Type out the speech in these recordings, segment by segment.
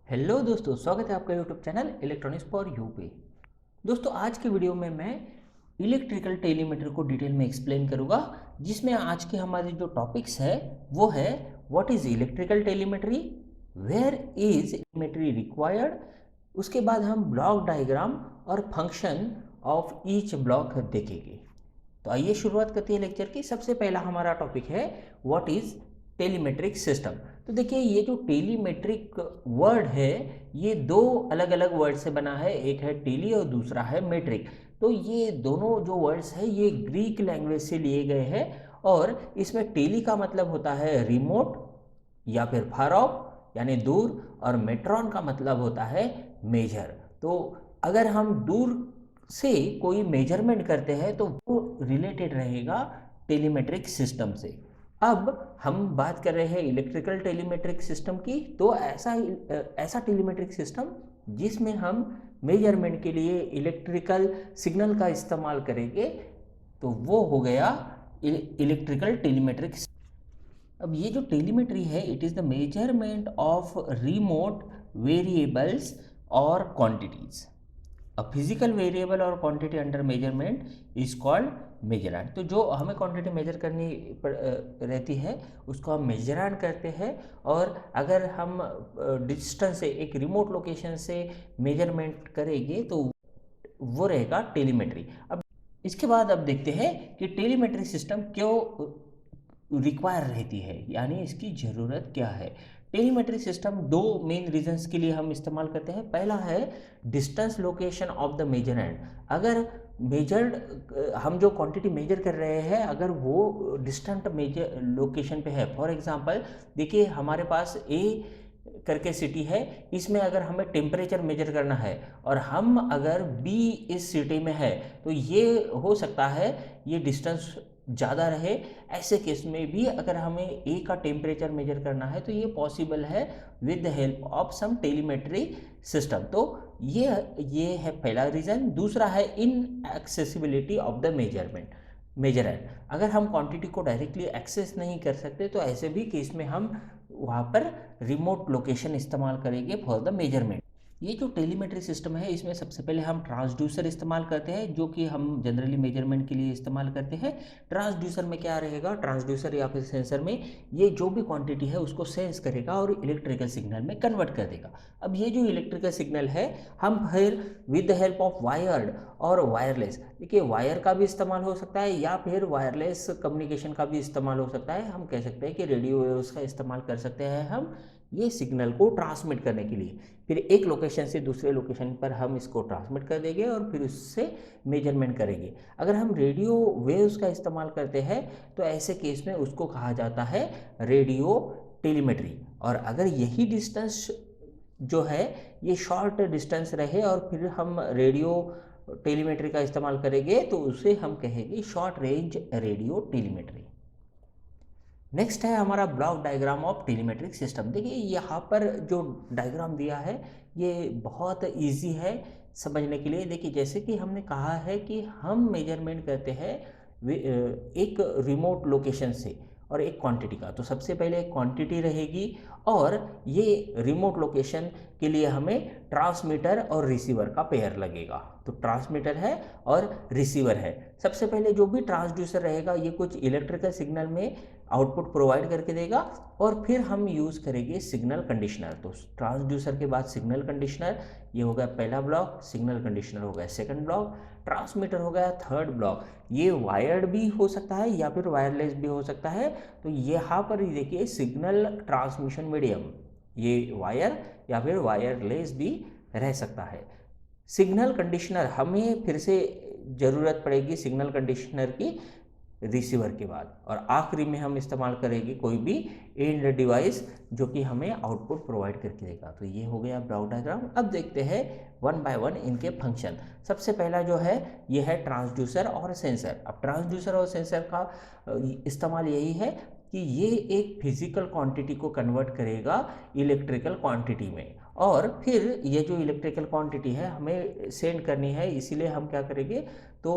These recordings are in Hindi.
हेलो दोस्तों, स्वागत है आपका YouTube channel electronics for you पे। दोस्तों, आज के वीडियो में मैं इलेक्ट्रिकल टेलीमीटर को डिटेल में एक्सप्लेन करूंगा, जिसमें आज के हमारे जो टॉपिक्स है वो है what is electrical telemetry, where is telemetry required. उसके बाद हम ब्लॉक डायग्राम और फंक्शन ऑफ ईच ब्लॉक देखेंगे। तो आइए शुरुआत करते हैं लेक्चर की। सबसे पहला हमारा टॉपिक है व्हाट इज टेलीमेट्रिक सिस्टम। तो देखिए, ये जो टेलीमेट्रिक वर्ड है ये दो अलग अलग वर्ड से बना है, एक है टेली और दूसरा है मेट्रिक। तो ये दोनों जो वर्ड्स है ये ग्रीक लैंग्वेज से लिए गए हैं, और इसमें टेली का मतलब होता है रिमोट या फिर फार ऑफ यानी दूर, और मेट्रॉन का मतलब होता है मेजर। तो अगर हम दूर से कोई मेजरमेंट करते हैं तो वो रिलेटेड रहेगा टेलीमेट्रिक सिस्टम से। अब हम बात कर रहे हैं इलेक्ट्रिकल टेलीमेट्रिक सिस्टम की। तो ऐसा टेलीमेट्रिक सिस्टम जिसमें हम मेजरमेंट के लिए इलेक्ट्रिकल सिग्नल का इस्तेमाल करेंगे, तो वो हो गया इलेक्ट्रिकल टेलीमेट्रिक। अब ये जो टेलीमेट्री है, it is the measurement of remote variables और क्वांटिटीज। अ फिजिकल वेरिएबल और quantity under measurement is called measurand. तो जो हमें क्वांटिटी मेजर करनी रहती है उसको हम मेजरांड करते हैं, और अगर हम डिस्टेंस से एक रिमोट लोकेशन से मेजरमेंट करेंगे तो वो रहेगा टेलीमेट्री। अब इसके बाद अब देखते हैं कि टेलीमेट्री सिस्टम क्यों रिक्वायर रहती है, यानी इसकी ज़रूरत क्या है। टेलीमेट्री सिस्टम दो मेन रीजंस के लिए हम इस्तेमाल करते हैं। पहला है डिस्टेंस लोकेशन ऑफ द मेजरेंड। अगर मेजर्ड हम जो क्वांटिटी मेजर कर रहे हैं अगर वो डिस्टेंट मेजर लोकेशन पे है, फॉर एग्जांपल देखिए हमारे पास ए करके सिटी है, इसमें अगर हमें टेम्परेचर मेजर करना है और हम अगर बी इस सिटी में है, तो ये हो सकता है ये डिस्टेंस ज़्यादा रहे। ऐसे केस में भी अगर हमें ए का टेम्परेचर मेजर करना है तो ये पॉसिबल है with the help of some telemetry system. तो ये है पहला रीज़न। दूसरा है inaccessibility of the measurand. अगर हम क्वांटिटी को डायरेक्टली एक्सेस नहीं कर सकते तो ऐसे भी केस में हम वहाँ पर रिमोट लोकेशन इस्तेमाल करेंगे फॉर द मेजरमेंट। ये जो टेलीमेट्री सिस्टम है इसमें सबसे पहले हम ट्रांसड्यूसर इस्तेमाल करते हैं, जो कि हम जनरली मेजरमेंट के लिए इस्तेमाल करते हैं। ट्रांसड्यूसर में क्या रहेगा, ट्रांसड्यूसर या फिर सेंसर में ये जो भी क्वांटिटी है उसको सेंस करेगा और इलेक्ट्रिकल सिग्नल में कन्वर्ट कर देगा। अब ये जो इलेक्ट्रिकल सिग्नल है हम फिर with the help of wired और वायरलेस, देखिए वायर का भी इस्तेमाल हो सकता है या फिर वायरलेस कम्युनिकेशन का भी इस्तेमाल हो सकता है। हम कह सकते हैं कि रेडियो वेव्स का इस्तेमाल कर सकते हैं हम ये सिग्नल को ट्रांसमिट करने के लिए। फिर एक लोकेशन से दूसरे लोकेशन पर हम इसको ट्रांसमिट कर देंगे और फिर उससे मेजरमेंट करेंगे। अगर हम रेडियो वेव्स का इस्तेमाल करते हैं तो ऐसे केस में उसको कहा जाता है रेडियो टेलीमेट्री। और अगर यही डिस्टेंस जो है ये शॉर्ट डिस्टेंस रहे और फिर हम रेडियो टेलीमेट्री का इस्तेमाल करेंगे तो उसे हम कहेंगे short range radio telemetry. Next है हमारा ब्लॉक डायग्राम ऑफ टेलीमेट्रिक सिस्टम। देखिए यहाँ पर जो डायग्राम दिया है ये बहुत इजी है समझने के लिए। देखिए जैसे कि हमने कहा है कि हम मेजरमेंट करते हैं एक रिमोट लोकेशन से और एक क्वांटिटी का। तो सबसे पहले एक क्वांटिटी रहेगी और ये रिमोट लोकेशन के लिए हमें ट्रांसमीटर और रिसीवर का पेयर लगेगा। तो ट्रांसमीटर है और रिसीवर है। सबसे पहले जो भी ट्रांसड्यूसर रहेगा ये कुछ इलेक्ट्रिकल सिग्नल में आउटपुट प्रोवाइड करके देगा और फिर हम यूज़ करेंगे सिग्नल कंडीशनर। तो ट्रांसड्यूसर के बाद सिग्नल कंडीशनर, ये हो गया पहला ब्लॉक। सिग्नल कंडीशनर हो गया सेकंड ब्लॉक। ट्रांसमीटर हो गया थर्ड ब्लॉक। ये वायर्ड भी हो सकता है या फिर वायरलेस भी हो सकता है। तो यहाँ पर देखिए सिग्नल ट्रांसमिशन मीडियम, ये वायर या फिर वायरलेस भी रह सकता है। सिग्नल कंडीशनर हमें फिर से ज़रूरत पड़ेगी सिग्नल कंडीशनर की रिसीवर के बाद, और आखिरी में हम इस्तेमाल करेंगे कोई भी एंड डिवाइस जो कि हमें आउटपुट प्रोवाइड करके देगा। तो ये हो गया ब्लॉक डायग्राम। अब देखते हैं वन बाय वन इनके फंक्शन। सबसे पहला जो है ये है ट्रांसड्यूसर और सेंसर। अब ट्रांसड्यूसर और सेंसर का इस्तेमाल यही है कि ये एक फिजिकल क्वांटिटी को कन्वर्ट करेगा इलेक्ट्रिकल क्वांटिटी में, और फिर ये जो इलेक्ट्रिकल क्वांटिटी है हमें सेंड करनी है, इसीलिए हम क्या करेंगे, तो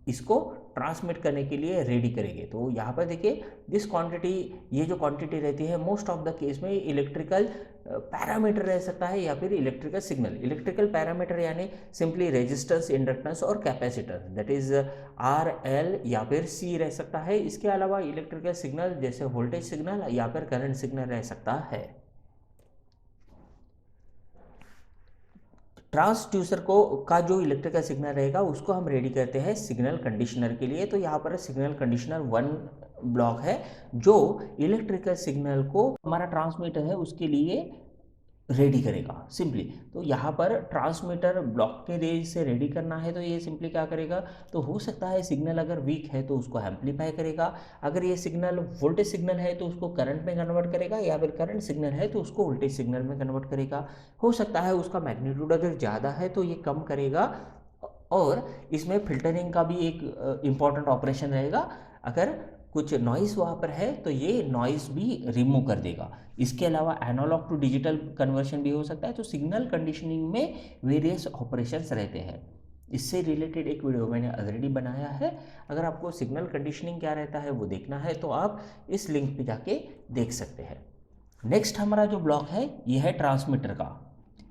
इसको ट्रांसमिट करने के लिए रेडी करेंगे। तो यहाँ पर देखिए दिस क्वांटिटी, ये जो क्वांटिटी रहती है मोस्ट ऑफ द केस में इलेक्ट्रिकल पैरामीटर रह सकता है या फिर इलेक्ट्रिकल सिग्नल। इलेक्ट्रिकल पैरामीटर यानी सिंपली रेजिस्टेंस, इंडक्टेंस और capacitance, that is R, L या फिर सी रह सकता है। इसके अलावा इलेक्ट्रिकल सिग्नल जैसे वोल्टेज सिग्नल या फिर करंट सिग्नल रह सकता है। ट्रांसड्यूसर को का जो इलेक्ट्रिकल सिग्नल रहेगा उसको हम रेडी करते हैं सिग्नल कंडीशनर के लिए। तो यहाँ पर सिग्नल कंडीशनर 1 ब्लॉक है जो इलेक्ट्रिकल सिग्नल को हमारा ट्रांसमीटर है उसके लिए रेडी करेगा सिंपली। तो यहाँ पर ट्रांसमीटर ब्लॉक के रेंज से रेडी करना है, तो ये सिंपली क्या करेगा, तो हो सकता है सिग्नल अगर वीक है तो उसको एम्पलीफाई करेगा, अगर ये सिग्नल वोल्टेज सिग्नल है तो उसको करंट में कन्वर्ट करेगा, या फिर करंट सिग्नल है तो उसको वोल्टेज सिग्नल में कन्वर्ट करेगा। हो सकता है उसका मैग्नीट्यूड अगर ज़्यादा है तो ये कम करेगा, और इसमें फिल्टरिंग का भी एक इम्पॉर्टेंट ऑपरेशन रहेगा। अगर कुछ नॉइस वहाँ पर है तो ये नॉइस भी रिमूव कर देगा। इसके अलावा एनालॉग टू डिजिटल कन्वर्शन भी हो सकता है। तो सिग्नल कंडीशनिंग में वेरियस ऑपरेशंस रहते हैं। इससे रिलेटेड एक वीडियो मैंने ऑलरेडी बनाया है, अगर आपको सिग्नल कंडीशनिंग क्या रहता है वो देखना है तो आप इस लिंक पे जाके देख सकते हैं। नेक्स्ट हमारा जो ब्लॉक है ये है ट्रांसमीटर का।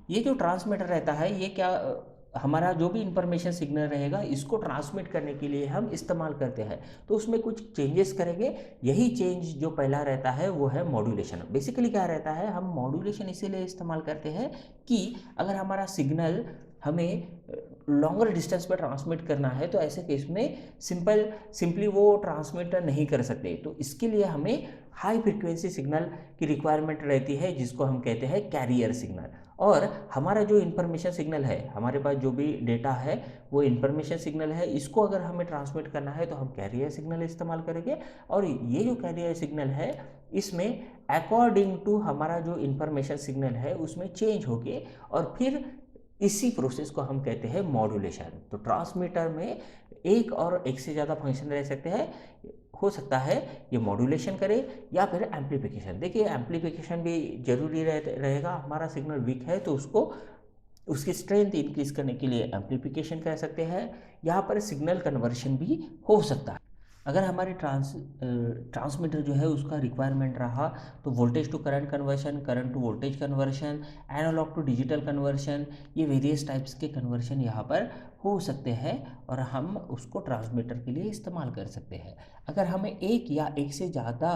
ये जो ट्रांसमीटर रहता है ये क्या, हमारा जो भी इंफॉर्मेशन सिग्नल रहेगा इसको ट्रांसमिट करने के लिए हम इस्तेमाल करते हैं। तो उसमें कुछ चेंजेस करेंगे। यही चेंज जो पहला रहता है वो है मॉड्यूलेशन। बेसिकली क्या रहता है, हम मॉड्यूलेशन इसीलिए इस्तेमाल करते हैं कि अगर हमारा सिग्नल हमें लॉन्गर डिस्टेंस पर ट्रांसमिट करना है तो ऐसे केस में सिंपली वो ट्रांसमिट नहीं कर सकते। तो इसके लिए हमें हाई फ्रीक्वेंसी सिग्नल की रिक्वायरमेंट रहती है जिसको हम कहते हैं कैरियर सिग्नल। और हमारा जो इन्फॉर्मेशन सिग्नल है, हमारे पास जो भी डेटा है वो इन्फॉर्मेशन सिग्नल है, इसको अगर हमें ट्रांसमिट करना है तो हम कैरियर सिग्नल इस्तेमाल करेंगे। और ये जो कैरियर सिग्नल है इसमें अकॉर्डिंग टू हमारा जो इन्फॉर्मेशन सिग्नल है उसमें चेंज होके, और फिर इसी प्रोसेस को हम कहते हैं मॉड्यूलेशन। तो ट्रांसमीटर में एक और एक से ज़्यादा फंक्शन रह सकते हैं। हो सकता है ये मॉड्यूलेशन करे या फिर एम्पलीफिकेशन। देखिए एम्पलीफिकेशन भी जरूरी रहेगा। हमारा सिग्नल वीक है तो उसको उसकी स्ट्रेंथ इंक्रीज करने के लिए एम्पलीफिकेशन कह सकते हैं। यहाँ पर सिग्नल कन्वर्शन भी हो सकता है। अगर हमारे ट्रांसमीटर जो है उसका रिक्वायरमेंट रहा तो voltage to current conversion, current to voltage conversion, analogue to digital conversion, ये वेरियस टाइप्स के कन्वर्शन यहाँ पर हो सकते हैं और हम उसको ट्रांसमीटर के लिए इस्तेमाल कर सकते हैं। अगर हमें एक या एक से ज़्यादा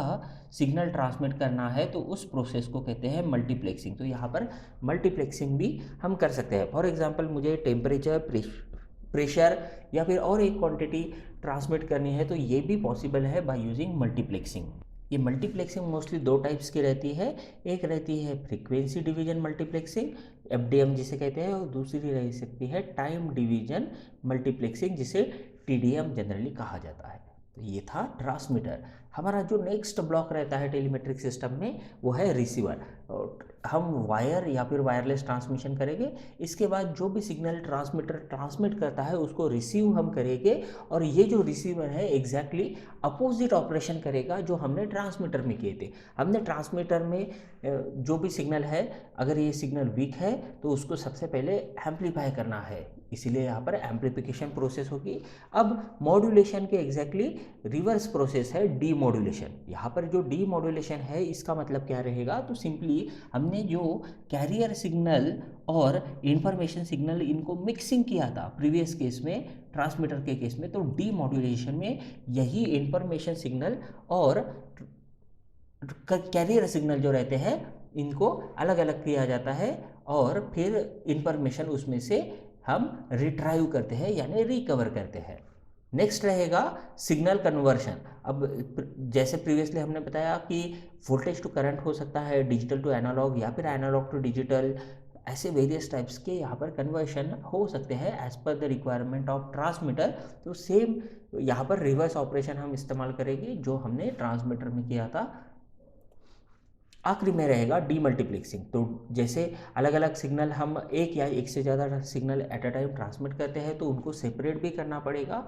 सिग्नल ट्रांसमिट करना है तो उस प्रोसेस को कहते हैं मल्टीप्लेक्सिंग। तो यहाँ पर मल्टीप्लेक्सिंग भी हम कर सकते हैं। फॉर एग्जांपल मुझे टेम्परेचर, प्रेशर या फिर और एक क्वांटिटी ट्रांसमिट करनी है तो ये भी पॉसिबल है बाय यूजिंग मल्टीप्लेक्सिंग। ये मल्टीप्लेक्सिंग मोस्टली दो टाइप्स की रहती है। एक रहती है फ्रीक्वेंसी डिवीजन मल्टीप्लेक्सिंग, एफडीएम जिसे कहते हैं, और दूसरी रह सकती है टाइम डिवीजन मल्टीप्लेक्सिंग जिसे टीडीएम जनरली कहा जाता है। तो ये था ट्रांसमीटर। हमारा जो नेक्स्ट ब्लॉक रहता है टेलीमेट्रिक सिस्टम में वो है रिसीवर। हम वायर या फिर वायरलेस ट्रांसमिशन करेंगे। इसके बाद जो भी सिग्नल ट्रांसमीटर ट्रांसमिट करता है उसको रिसीव हम करेंगे, और ये जो रिसीवर है एग्जैक्टली अपोजिट ऑपरेशन करेगा जो हमने ट्रांसमीटर में किए थे। हमने ट्रांसमीटर में जो भी सिग्नल है, अगर ये सिग्नल वीक है तो उसको सबसे पहले एम्पलीफाई करना है, इसीलिए यहाँ पर एम्पलीफिकेशन प्रोसेस होगी। अब मॉड्यूलेशन के एग्जैक्टली रिवर्स प्रोसेस है डीमॉड्यूलेशन। यहाँ पर जो डीमॉड्यूलेशन है इसका मतलब क्या रहेगा, तो सिंपली हमने जो कैरियर सिग्नल और इंफॉर्मेशन सिग्नल इनको मिक्सिंग किया था प्रीवियस केस में, ट्रांसमीटर के केस में, तो डीमॉड्यूलेशन में यही इंफॉर्मेशन सिग्नल और कैरियर सिग्नल जो रहते हैं इनको अलग अलग किया जाता है, और फिर इंफॉर्मेशन उसमें से हम रिट्राइव करते हैं यानी रिकवर करते हैं। नेक्स्ट रहेगा सिग्नल कन्वर्शन। अब जैसे प्रीवियसली हमने बताया कि वोल्टेज टू करंट हो सकता है, डिजिटल टू एनालॉग या फिर एनालॉग टू डिजिटल, ऐसे वेरियस टाइप्स के यहाँ पर कन्वर्शन हो सकते हैं as per the requirement of transmitter. तो सेम यहाँ पर रिवर्स ऑपरेशन हम इस्तेमाल करेंगे जो हमने ट्रांसमीटर में किया था। आखिरी में रहेगा डीमल्टीप्लेक्सिंग। तो जैसे अलग अलग सिग्नल हम एक या एक से ज़्यादा signal at a time transmit करते हैं तो उनको सेपरेट भी करना पड़ेगा।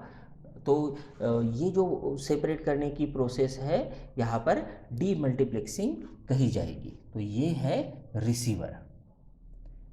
तो ये जो सेपरेट करने की प्रोसेस है यहाँ पर डीमल्टीप्लेक्सिंग कही जाएगी। तो ये है रिसीवर।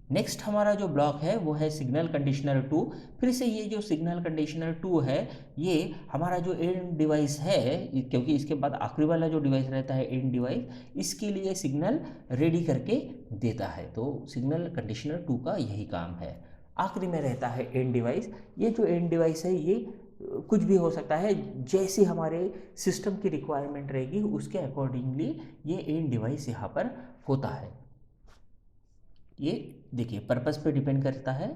नेक्स्ट हमारा जो ब्लॉक है वो है सिग्नल कंडीशनर 2। फिर से ये जो सिग्नल कंडीशनर 2 है ये हमारा जो एंड डिवाइस है, क्योंकि इसके बाद आखिरी वाला जो डिवाइस रहता है एंड डिवाइस, इसके लिए सिग्नल रेडी करके देता है। तो सिग्नल कंडीशनर 2 का यही काम है। आखिरी में रहता है एंड डिवाइस। ये जो एंड डिवाइस है ये कुछ भी हो सकता है, जैसी हमारे सिस्टम की रिक्वायरमेंट रहेगी उसके अकॉर्डिंगली ये एंड डिवाइस यहाँ पर होता है। ये देखिए पर्पस पे डिपेंड करता है।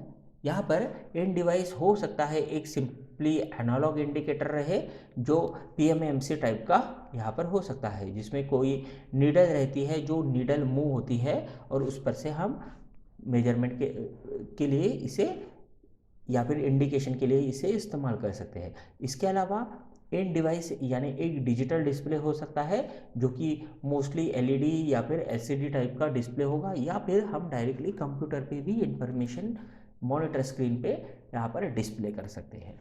यहाँ पर एंड डिवाइस हो सकता है एक सिंपली एनालॉग इंडिकेटर रहे जो PMMC टाइप का यहाँ पर हो सकता है, जिसमें कोई नीडल रहती है, जो नीडल मूव होती है और उस पर से हम मेजरमेंट के लिए इसे या फिर इंडिकेशन के लिए इसे इस्तेमाल कर सकते हैं। इसके अलावा एंड डिवाइस यानी एक डिजिटल डिस्प्ले हो सकता है जो कि मोस्टली LED या फिर LCD टाइप का डिस्प्ले होगा, या फिर हम डायरेक्टली कंप्यूटर पे भी इंफॉर्मेशन मॉनिटर स्क्रीन पे यहाँ पर डिस्प्ले कर सकते हैं।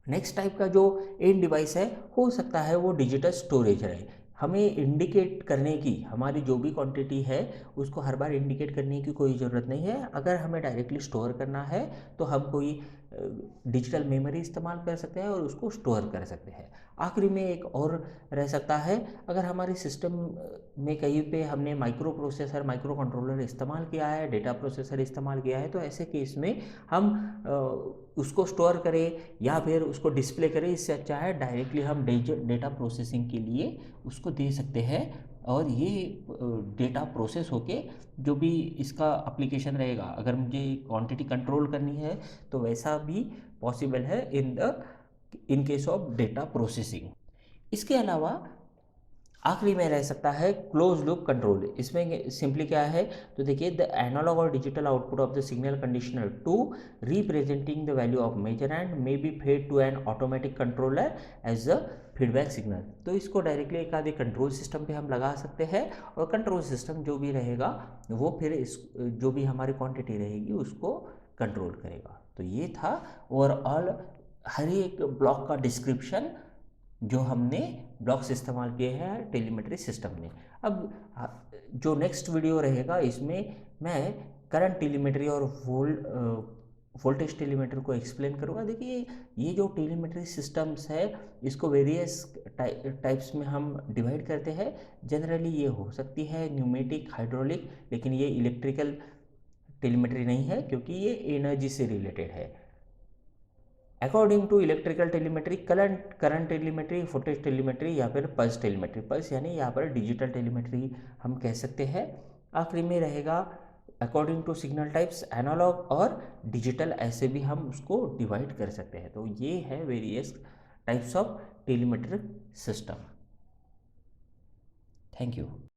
नेक्स्ट टाइप का जो एंड डिवाइस है हो सकता है वो डिजिटल स्टोरेज रहे। हमें इंडिकेट करने की, हमारी जो भी क्वांटिटी है उसको हर बार इंडिकेट करने की कोई ज़रूरत नहीं है। अगर हमें डायरेक्टली स्टोर करना है तो हम कोई डिजिटल मेमोरी इस्तेमाल कर सकते हैं और उसको स्टोर कर सकते हैं। आखिरी में एक और रह सकता है, अगर हमारे सिस्टम में कहीं पे हमने माइक्रो प्रोसेसर, माइक्रो कंट्रोलर इस्तेमाल किया है, डेटा प्रोसेसर इस्तेमाल किया है, तो ऐसे केस में हम उसको स्टोर करें या फिर उसको डिस्प्ले करें, इससे अच्छा है डायरेक्टली हम डेटा प्रोसेसिंग के लिए उसको दे सकते हैं और ये डेटा प्रोसेस होके जो भी इसका एप्लीकेशन रहेगा, अगर मुझे क्वांटिटी कंट्रोल करनी है तो वैसा भी पॉसिबल है in case of data processing. इसके अलावा आखिरी में रह सकता है क्लोज लूप कंट्रोल। इसमें सिंपली क्या है तो देखिए, द एनालॉग और digital output of the signal conditioner 2 representing the value of measurand and may be fed to an automatic controller as a feedback signal. तो इसको डायरेक्टली एक आधे कंट्रोल सिस्टम पे हम लगा सकते हैं और कंट्रोल सिस्टम जो भी रहेगा वो फिर इस जो भी हमारी क्वांटिटी रहेगी उसको कंट्रोल करेगा। तो ये था ओवरऑल हर एक ब्लॉक का डिस्क्रिप्शन जो हमने ब्लॉक्स इस्तेमाल किए हैं टेलीमेट्री सिस्टम में। अब जो नेक्स्ट वीडियो रहेगा इसमें मैं करंट टेलीमेट्री और वोल्टेज टेलीमेट्री को एक्सप्लेन करूँगा। देखिए, ये जो टेलीमेट्री सिस्टम्स है इसको वेरियस टाइप्स में हम डिवाइड करते हैं। जनरली ये हो सकती है न्यूमेटिक, हाइड्रोलिक, लेकिन ये इलेक्ट्रिकल टेलीमेट्री नहीं है क्योंकि ये एनर्जी से रिलेटेड है। According to electrical telemetry, current telemetry, voltage telemetry या फिर पल्स टेलीमेट्री, पल्स यानी यहाँ पर डिजिटल टेलीमेट्री हम कह सकते हैं। आखिरी में रहेगा according to signal types, analogue और डिजिटल, ऐसे भी हम उसको डिवाइड कर सकते हैं। तो ये है various types of टेलीमेट्रिक system. Thank you.